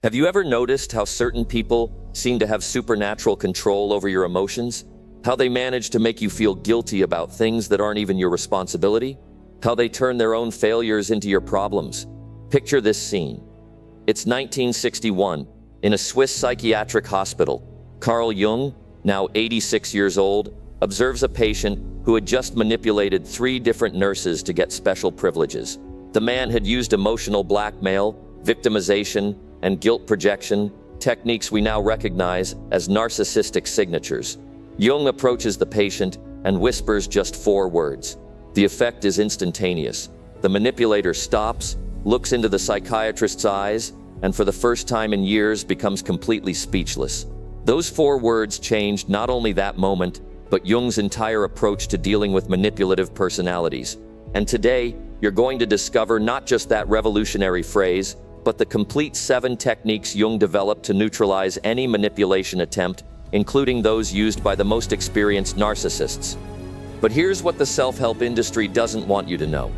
Have you ever noticed how certain people seem to have supernatural control over your emotions? How they manage to make you feel guilty about things that aren't even your responsibility? How they turn their own failures into your problems? Picture this scene. It's 1961. In a Swiss psychiatric hospital, Carl Jung, now 86 years old, observes a patient who had just manipulated 3 different nurses to get special privileges. The man had used emotional blackmail, victimization, and guilt projection, techniques we now recognize as narcissistic signatures. Jung approaches the patient and whispers just 4 words. The effect is instantaneous. The manipulator stops, looks into the psychiatrist's eyes, and for the first time in years becomes completely speechless. Those 4 words changed not only that moment, but Jung's entire approach to dealing with manipulative personalities. And today, you're going to discover not just that revolutionary phrase, but the complete 7 techniques Jung developed to neutralize any manipulation attempt, including those used by the most experienced narcissists. But here's what the self-help industry doesn't want you to know.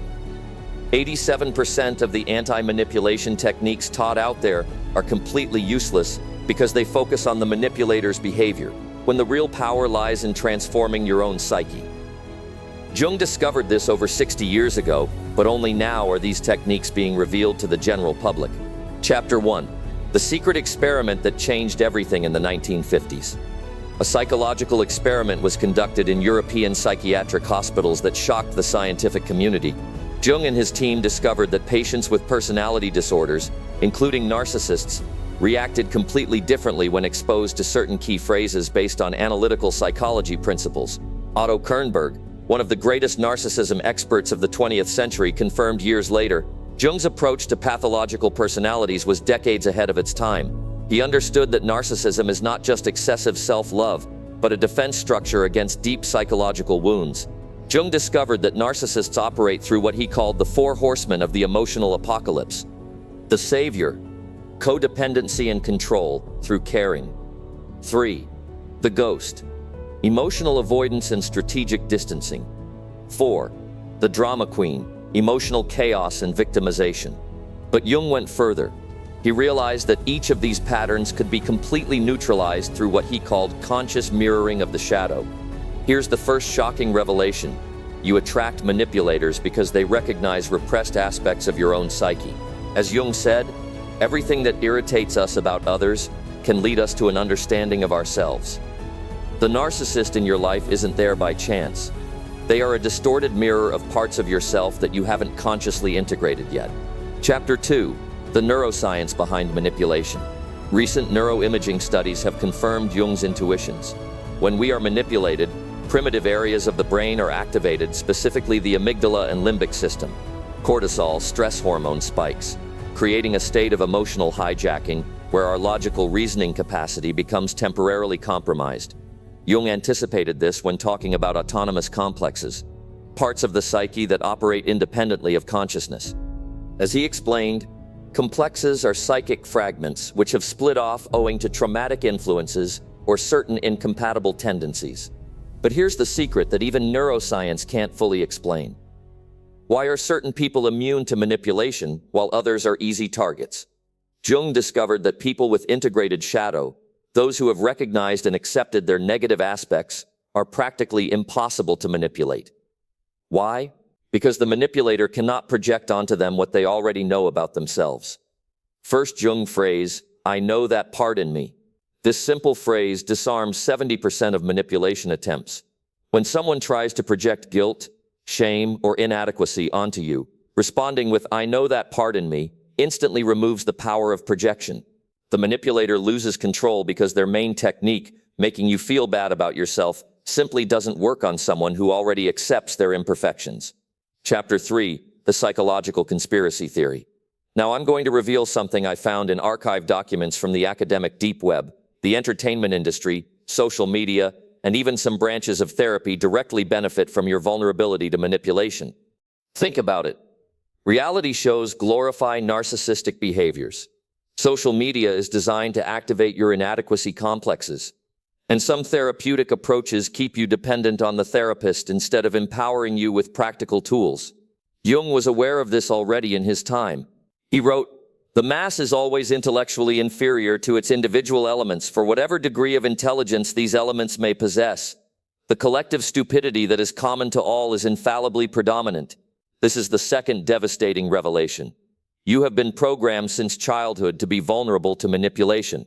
87% of the anti-manipulation techniques taught out there are completely useless because they focus on the manipulator's behavior, when the real power lies in transforming your own psyche. Jung discovered this over 60 years ago, but only now are these techniques being revealed to the general public. Chapter 1. The secret experiment that changed everything in the 1950s. A psychological experiment was conducted in European psychiatric hospitals that shocked the scientific community. Jung and his team discovered that patients with personality disorders, including narcissists, reacted completely differently when exposed to certain key phrases based on analytical psychology principles. Otto Kernberg, one of the greatest narcissism experts of the 20th century, confirmed years later, Jung's approach to pathological personalities was decades ahead of its time. He understood that narcissism is not just excessive self-love, but a defense structure against deep psychological wounds. Jung discovered that narcissists operate through what he called the 4 horsemen of the emotional apocalypse. The savior, codependency and control through caring. 3. The ghost, emotional avoidance and strategic distancing. 4. The drama queen, emotional chaos and victimization. But Jung went further. He realized that each of these patterns could be completely neutralized through what he called conscious mirroring of the shadow. Here's the first shocking revelation. You attract manipulators because they recognize repressed aspects of your own psyche. As Jung said, everything that irritates us about others can lead us to an understanding of ourselves. The narcissist in your life isn't there by chance. They are a distorted mirror of parts of yourself that you haven't consciously integrated yet. Chapter 2. The neuroscience behind manipulation. Recent neuroimaging studies have confirmed Jung's intuitions. When we are manipulated, primitive areas of the brain are activated, specifically the amygdala and limbic system. Cortisol, stress hormone, spikes, creating a state of emotional hijacking where our logical reasoning capacity becomes temporarily compromised. Jung anticipated this when talking about autonomous complexes, parts of the psyche that operate independently of consciousness. As he explained, complexes are psychic fragments which have split off owing to traumatic influences or certain incompatible tendencies. But here's the secret that even neuroscience can't fully explain. Why are certain people immune to manipulation while others are easy targets? Jung discovered that people with integrated shadow, those who have recognized and accepted their negative aspects, are practically impossible to manipulate. Why? Because the manipulator cannot project onto them what they already know about themselves. First Jung phrase, "I know that part in me." This simple phrase disarms 70% of manipulation attempts. When someone tries to project guilt, shame, or inadequacy onto you, responding with "I know that part in me" instantly removes the power of projection. The manipulator loses control because their main technique, making you feel bad about yourself, simply doesn't work on someone who already accepts their imperfections. Chapter 3. The psychological conspiracy theory. Now I'm going to reveal something I found in archived documents from the academic deep web, the entertainment industry, social media, and even some branches of therapy directly benefit from your vulnerability to manipulation. Think about it. Reality shows glorify narcissistic behaviors. Social media is designed to activate your inadequacy complexes. And some therapeutic approaches keep you dependent on the therapist instead of empowering you with practical tools. Jung was aware of this already in his time. He wrote, The mass is always intellectually inferior to its individual elements for whatever degree of intelligence these elements may possess. The collective stupidity that is common to all is infallibly predominant. This is the second devastating revelation. You have been programmed since childhood to be vulnerable to manipulation.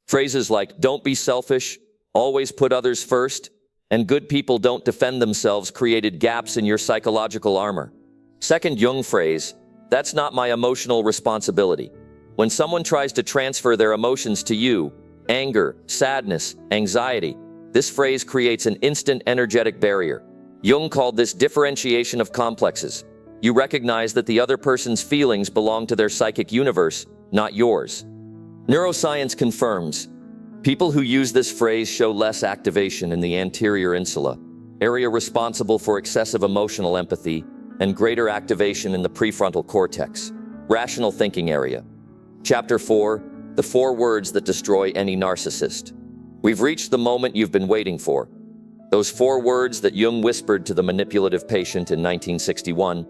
Phrases like, "Don't be selfish," "Always put others first," and "Good people don't defend themselves" created gaps in your psychological armor. Second Jung phrase, "That's not my emotional responsibility." When someone tries to transfer their emotions to you, anger, sadness, anxiety, this phrase creates an instant energetic barrier. Jung called this differentiation of complexes. You recognize that the other person's feelings belong to their psychic universe, not yours. Neuroscience confirms, people who use this phrase show less activation in the anterior insula, area responsible for excessive emotional empathy, and greater activation in the prefrontal cortex, rational thinking area. Chapter 4, the 4 words that destroy any narcissist. We've reached the moment you've been waiting for. Those 4 words that Jung whispered to the manipulative patient in 1961.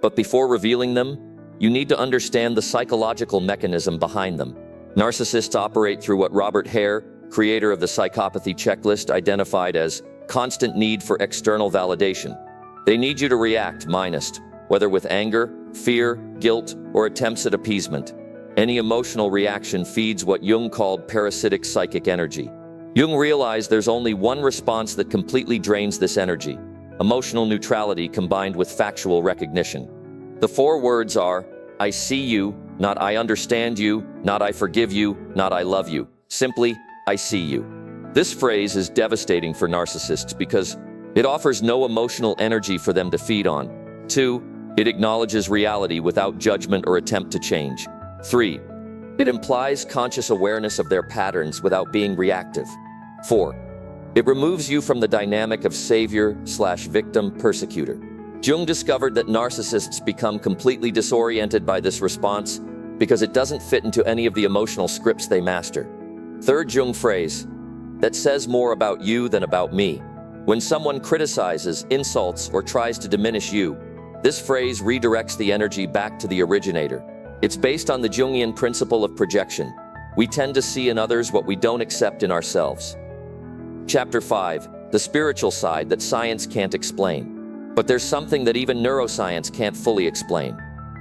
But before revealing them, you need to understand the psychological mechanism behind them. Narcissists operate through what Robert Hare, creator of the psychopathy checklist, identified as constant need for external validation. They need you to react, whether with anger, fear, guilt, or attempts at appeasement. Any emotional reaction feeds what Jung called parasitic psychic energy. Jung realized there's only one response that completely drains this energy: emotional neutrality combined with factual recognition. The 4 words are, "I see you," not "I understand you," not "I forgive you," not "I love you." Simply, "I see you." This phrase is devastating for narcissists because it offers no emotional energy for them to feed on. 2, it acknowledges reality without judgment or attempt to change. 3, it implies conscious awareness of their patterns without being reactive. 4, it removes you from the dynamic of savior/victim-persecutor. Jung discovered that narcissists become completely disoriented by this response because it doesn't fit into any of the emotional scripts they master. Third Jung phrase, that says more about you than about me. When someone criticizes, insults, or tries to diminish you, this phrase redirects the energy back to the originator. It's based on the Jungian principle of projection. We tend to see in others what we don't accept in ourselves. Chapter 5, the spiritual side that science can't explain. But there's something that even neuroscience can't fully explain.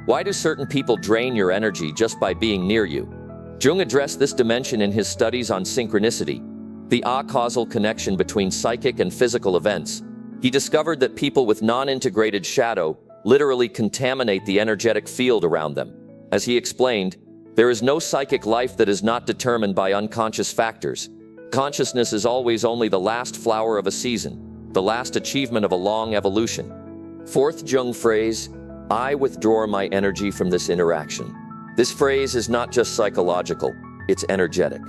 Why do certain people drain your energy just by being near you? Jung addressed this dimension in his studies on synchronicity, the causal connection between psychic and physical events. He discovered that people with non-integrated shadow literally contaminate the energetic field around them. As he explained, there is no psychic life that is not determined by unconscious factors. Consciousness is always only the last flower of a season, the last achievement of a long evolution. Fourth Jung phrase, "I withdraw my energy from this interaction." This phrase is not just psychological, it's energetic.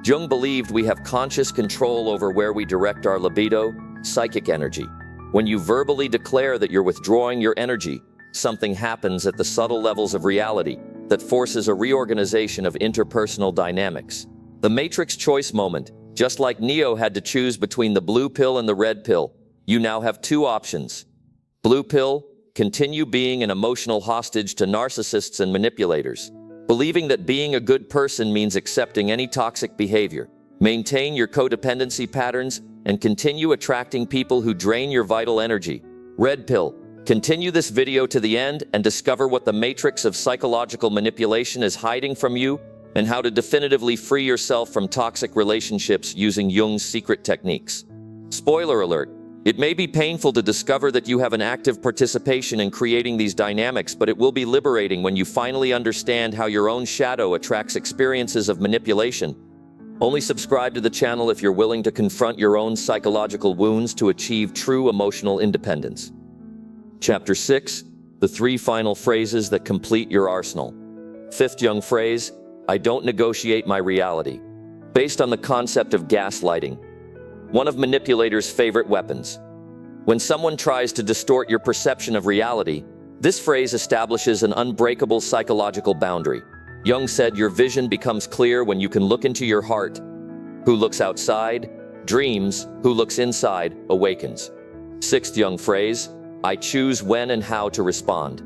Jung believed we have conscious control over where we direct our libido, psychic energy. When you verbally declare that you're withdrawing your energy, something happens at the subtle levels of reality that forces a reorganization of interpersonal dynamics. The Matrix choice moment, just like Neo had to choose between the blue pill and the red pill, you now have 2 options. Blue pill, continue being an emotional hostage to narcissists and manipulators, believing that being a good person means accepting any toxic behavior. Maintain your codependency patterns and continue attracting people who drain your vital energy. Red pill, continue this video to the end and discover what the matrix of psychological manipulation is hiding from you and how to definitively free yourself from toxic relationships using Jung's secret techniques. Spoiler alert, it may be painful to discover that you have an active participation in creating these dynamics, but it will be liberating when you finally understand how your own shadow attracts experiences of manipulation. Only subscribe to the channel if you're willing to confront your own psychological wounds to achieve true emotional independence. Chapter 6, the 3 final phrases that complete your arsenal. Fifth Jung phrase, I don't negotiate my reality. Based on the concept of gaslighting, one of manipulators' favorite weapons. When someone tries to distort your perception of reality, this phrase establishes an unbreakable psychological boundary. Jung said your vision becomes clear when you can look into your heart. Who looks outside, dreams. Who looks inside, awakens. Sixth Jung phrase, I choose when and how to respond.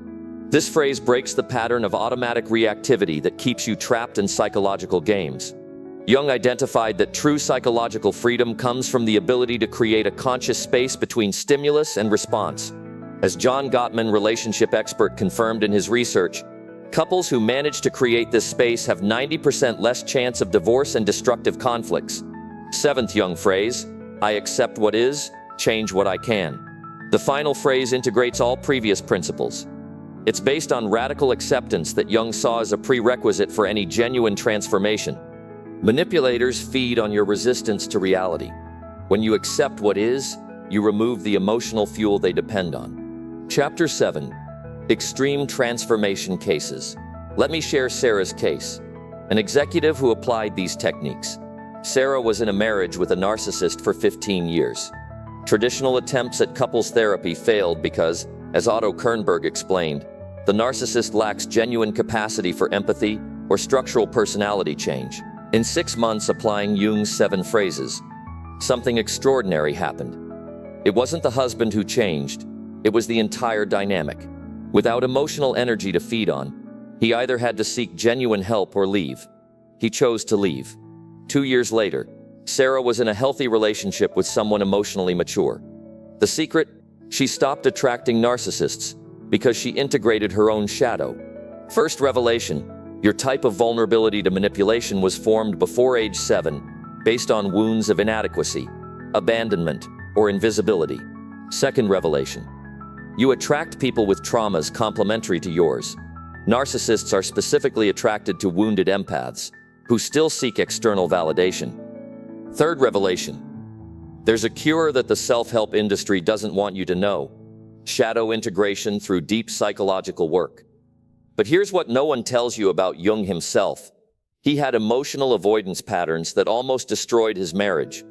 This phrase breaks the pattern of automatic reactivity that keeps you trapped in psychological games. Jung identified that true psychological freedom comes from the ability to create a conscious space between stimulus and response. As John Gottman, relationship expert, confirmed in his research, couples who manage to create this space have 90% less chance of divorce and destructive conflicts. Seventh Jung phrase, I accept what is, change what I can. The final phrase integrates all previous principles. It's based on radical acceptance that Jung saw as a prerequisite for any genuine transformation. Manipulators feed on your resistance to reality. When you accept what is, you remove the emotional fuel they depend on. Chapter 7. Extreme Transformation Cases. Let me share Sarah's case. An executive who applied these techniques. Sarah was in a marriage with a narcissist for 15 years. Traditional attempts at couples therapy failed because, as Otto Kernberg explained, the narcissist lacks genuine capacity for empathy or structural personality change. In 6 months applying Jung's 7 phrases, something extraordinary happened. It wasn't the husband who changed, it was the entire dynamic. Without emotional energy to feed on, he either had to seek genuine help or leave. He chose to leave. 2 years later, Sarah was in a healthy relationship with someone emotionally mature. The secret? She stopped attracting narcissists because she integrated her own shadow. First revelation, your type of vulnerability to manipulation was formed before age 7, based on wounds of inadequacy, abandonment, or invisibility. Second revelation, you attract people with traumas complementary to yours. Narcissists are specifically attracted to wounded empaths, who still seek external validation. Third revelation, there's a cure that the self-help industry doesn't want you to know. Shadow integration through deep psychological work. But here's what no one tells you about Jung himself. He had emotional avoidance patterns that almost destroyed his marriage.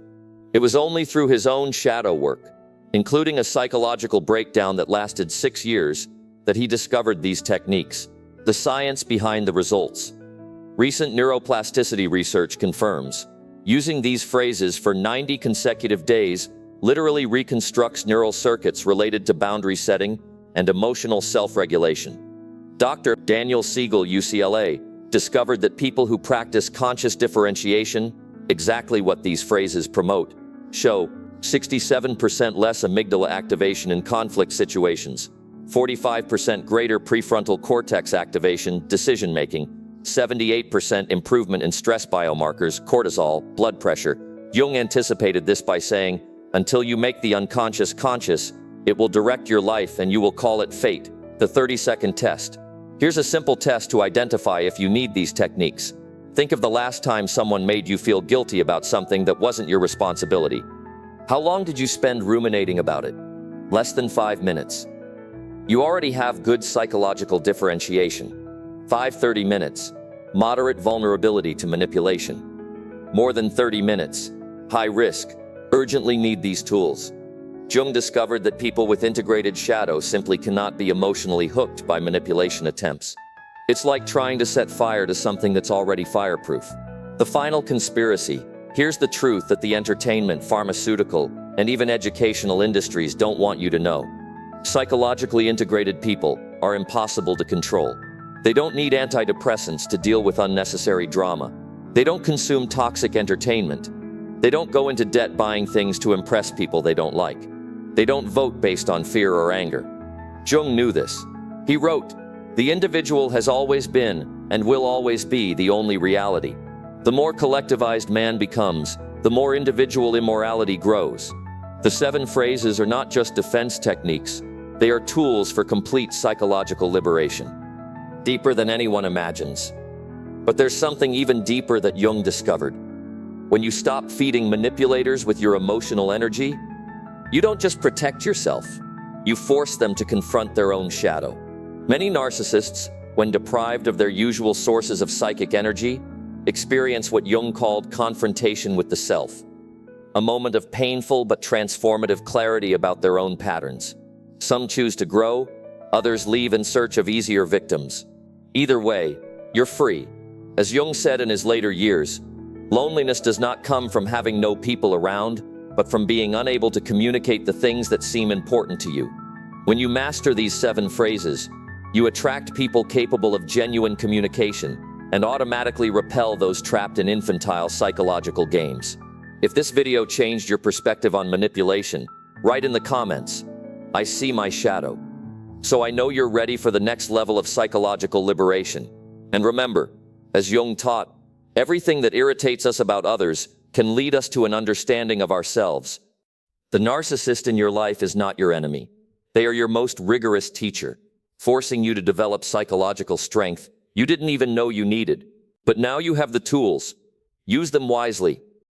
It was only through his own shadow work, including a psychological breakdown that lasted 6 years, that he discovered these techniques. The science behind the results. Recent neuroplasticity research confirms, using these phrases for 90 consecutive days literally reconstructs neural circuits related to boundary setting and emotional self-regulation. Dr. Daniel Siegel, UCLA, discovered that people who practice conscious differentiation, exactly what these phrases promote, show 67% less amygdala activation in conflict situations, 45% greater prefrontal cortex activation, decision-making, 78% improvement in stress biomarkers, cortisol, blood pressure. Jung anticipated this by saying, until you make the unconscious conscious, it will direct your life and you will call it fate. The 30-second test. Here's a simple test to identify if you need these techniques. Think of the last time someone made you feel guilty about something that wasn't your responsibility. How long did you spend ruminating about it? Less than 5 minutes. You already have good psychological differentiation. 30 minutes. Moderate vulnerability to manipulation. More than 30 minutes. High risk. Urgently need these tools. Jung discovered that people with integrated shadow simply cannot be emotionally hooked by manipulation attempts. It's like trying to set fire to something that's already fireproof. The final conspiracy. Here's the truth that the entertainment, pharmaceutical, and even educational industries don't want you to know. Psychologically integrated people are impossible to control. They don't need antidepressants to deal with unnecessary drama. They don't consume toxic entertainment. They don't go into debt buying things to impress people they don't like. They don't vote based on fear or anger. Jung knew this. He wrote, "The individual has always been and will always be the only reality. The more collectivized man becomes, the more individual immorality grows." The 7 phrases are not just defense techniques, they are tools for complete psychological liberation. Deeper than anyone imagines. But there's something even deeper that Jung discovered. When you stop feeding manipulators with your emotional energy, you don't just protect yourself, you force them to confront their own shadow. Many narcissists, when deprived of their usual sources of psychic energy, experience what Jung called confrontation with the self, a moment of painful but transformative clarity about their own patterns. Some choose to grow, others leave in search of easier victims. Either way, you're free. As Jung said in his later years, loneliness does not come from having no people around, but from being unable to communicate the things that seem important to you. When you master these 7 phrases, You attract people capable of genuine communication and automatically repel those trapped in infantile psychological games. If this video changed your perspective on manipulation, write in the comments, "I see my shadow." So I know you're ready for the next level of psychological liberation. And remember, as Jung taught, everything that irritates us about others can lead us to an understanding of ourselves. The narcissist in your life is not your enemy. They are your most rigorous teacher, forcing you to develop psychological strength you didn't even know you needed. But now you have the tools. Use them wisely